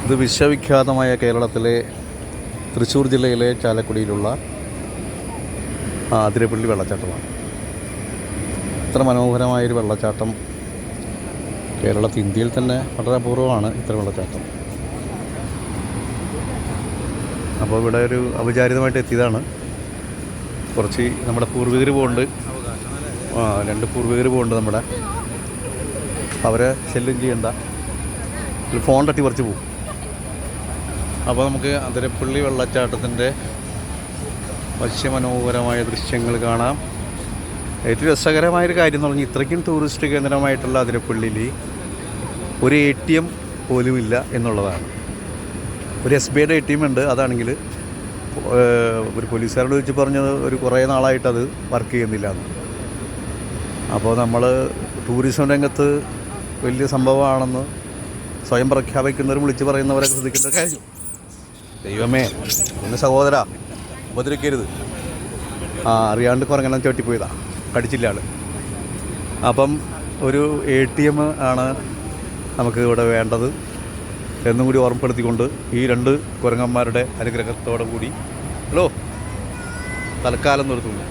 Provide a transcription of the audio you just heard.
ഇത് വിശ്വവിഖ്യാതമായ കേരളത്തിലെ തൃശ്ശൂർ ജില്ലയിലെ ചാലക്കുടിയിലുള്ള അതിരപ്പള്ളി വെള്ളച്ചാട്ടമാണ്. ഇത്ര മനോഹരമായൊരു വെള്ളച്ചാട്ടം കേരളത്തിൽ, ഇന്ത്യയിൽ തന്നെ വളരെ അപൂർവമാണ് ഇത്ര വെള്ളച്ചാട്ടം. അപ്പോൾ ഇവിടെ ഒരു അവിചാരിതമായിട്ട് എത്തിയതാണ്. കുറച്ച് നമ്മുടെ പൂർവികർ പോകുന്നുണ്ട്, 2 പൂർവികർ പോകുന്നുണ്ട് നമ്മുടെ. അവരെ ശല്യം ചെയ്യണ്ട, ഒരു ഫോൺ തട്ടി പറിച്ച് പോകും. അപ്പോൾ നമുക്ക് അതിരപ്പള്ളി വെള്ളച്ചാട്ടത്തിൻ്റെ വശ്യമനോഹരമായ ദൃശ്യങ്ങൾ കാണാം. ഏറ്റവും രസകരമായൊരു കാര്യം എന്ന് പറഞ്ഞാൽ ഇത്രയ്ക്കും ടൂറിസ്റ്റ് കേന്ദ്രമായിട്ടുള്ള അതിരപ്പള്ളിയിൽ ഒരു ATM പോലും ഇല്ല എന്നുള്ളതാണ്. ഒരു SBIയുടെ ATM ഉണ്ട്. അതാണെങ്കിൽ ഒരു പോലീസുകാരോട് ചോദിച്ച് പറഞ്ഞത് കുറേ നാളായിട്ടത് വർക്ക് ചെയ്യുന്നില്ല എന്ന്. അപ്പോൾ നമ്മൾ ടൂറിസം രംഗത്ത് വലിയ സംഭവമാണെന്ന് സ്വയം പ്രഖ്യാപിക്കുന്നവരും വിളിച്ച് പറയുന്നവരൊക്കെ ശ്രദ്ധിക്കേണ്ട കാര്യം. ദൈവമേ, ഒന്ന് സഹോദര ഉപദ്രവിക്കരുത്. അറിയാണ്ട് കുറങ്ങെല്ലാം ചവിട്ടിപ്പോയതാ, കടിച്ചില്ല ആൾ. അപ്പം ഒരു ATM ആണ് നമുക്ക് ഇവിടെ വേണ്ടത് എന്നും കൂടി ഓർമ്മപ്പെടുത്തിക്കൊണ്ട് ഈ 2 കുരങ്ങന്മാരുടെ അനുഗ്രഹത്തോടു കൂടി തൽക്കാലം നിർത്തുന്നു.